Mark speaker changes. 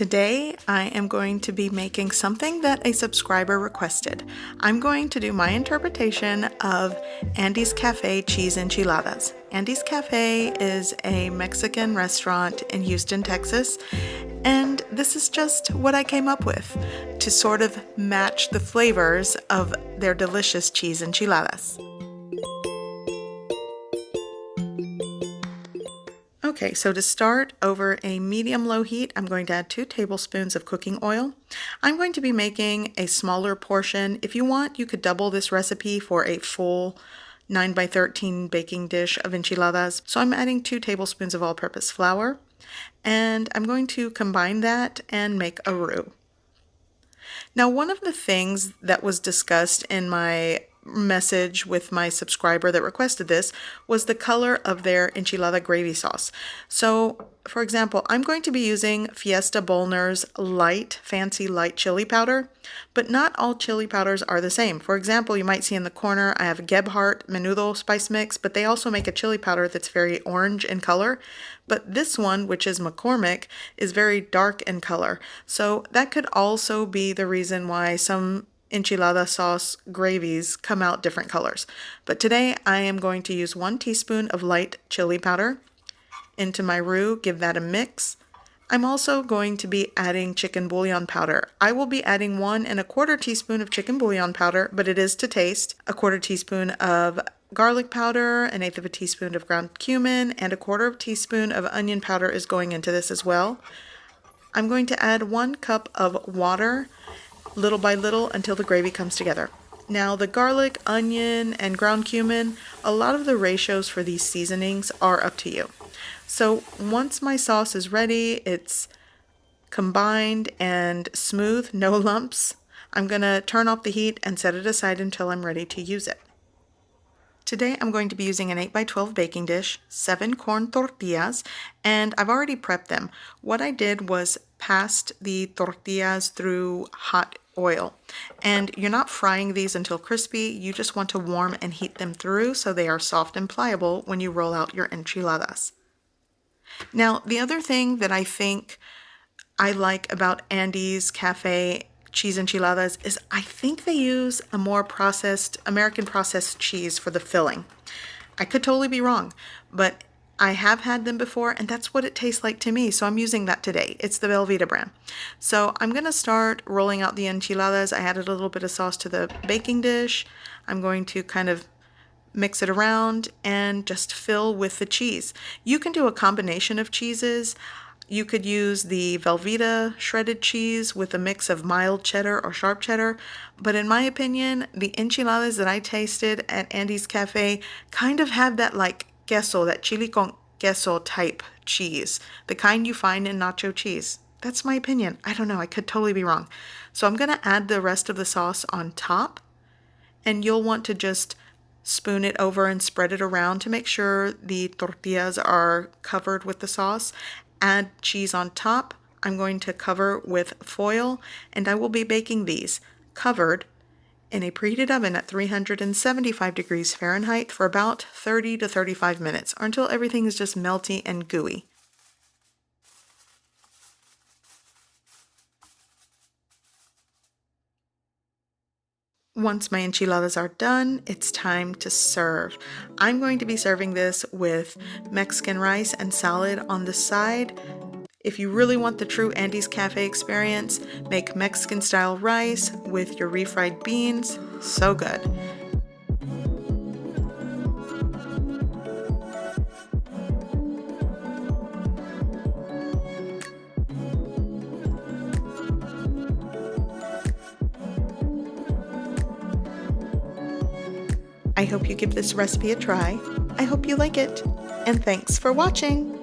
Speaker 1: Today, I am going to be making something that a subscriber requested. I'm going to do my interpretation of Andy's Cafe cheese enchiladas. Andy's Cafe is a Mexican restaurant in Houston, Texas, and this is just what I came up with to sort of match the flavors of their delicious cheese enchiladas. Okay, so to start, over a medium-low heat, I'm going to add 2 tablespoons of cooking oil. I'm going to be making a smaller portion. If you want, you could double this recipe for a full 9x13 baking dish of enchiladas. So I'm adding 2 tablespoons of all-purpose flour, and I'm going to combine that and make a roux. Now, one of the things that was discussed in my message with my subscriber that requested this was the color of their enchilada gravy sauce. So, for example, I'm going to be using Fiesta Bollner's fancy light chili powder, but not all chili powders are the same. For example, you might see in the corner I have a Gebhardt Menudo spice mix, but they also make a chili powder that's very orange in color. But this one, which is McCormick, is very dark in color. So that could also be the reason why some enchilada sauce gravies come out different colors. But today I am going to use 1 teaspoon of light chili powder into my roux, give that a mix. I'm also going to be adding chicken bouillon powder. I will be adding 1 1/4 teaspoon of chicken bouillon powder, but it is to taste. 1/4 teaspoon of garlic powder, 1/8 of a teaspoon of ground cumin, and 1/4 teaspoon of onion powder is going into this as well. I'm going to add 1 cup of water little by little until the gravy comes together. Now, the garlic, onion, and ground cumin, a lot of the ratios for these seasonings are up to you. So once my sauce is ready, it's combined and smooth, no lumps, I'm going to turn off the heat and set it aside until I'm ready to use it. Today I'm going to be using an 8x12 baking dish, 7 corn tortillas, and I've already prepped them. What I did was passed the tortillas through hot oil, and you're not frying these until crispy. You just want to warm and heat them through so they are soft and pliable when you roll out your enchiladas. Now, the other thing that I think I like about Andy's Cafe cheese enchiladas is I think they use a more American processed cheese for the filling. I could totally be wrong, but I have had them before and that's what it tastes like to me, so I'm using that today. It's the Velveeta brand. So I'm going to start rolling out the enchiladas. I added a little bit of sauce to the baking dish. I'm going to kind of mix it around and just fill with the cheese. You can do a combination of cheeses. You could use the Velveeta shredded cheese with a mix of mild cheddar or sharp cheddar, but in my opinion, the enchiladas that I tasted at Andy's Cafe kind of have that like queso, that chili con queso type cheese, the kind you find in nacho cheese. That's my opinion. I don't know, I could totally be wrong. So I'm going to add the rest of the sauce on top, and you'll want to just spoon it over and spread it around to make sure the tortillas are covered with the sauce. Add cheese on top. I'm going to cover with foil, and I will be baking these covered in a preheated oven at 375 degrees Fahrenheit for about 30 to 35 minutes, or until everything is just melty and gooey. Once my enchiladas are done, it's time to serve. I'm going to be serving this with Mexican rice and salad on the side. If you really want the true Andy's Cafe experience, make Mexican-style rice with your refried beans. So good. I hope you give this recipe a try. I hope you like it. And thanks for watching.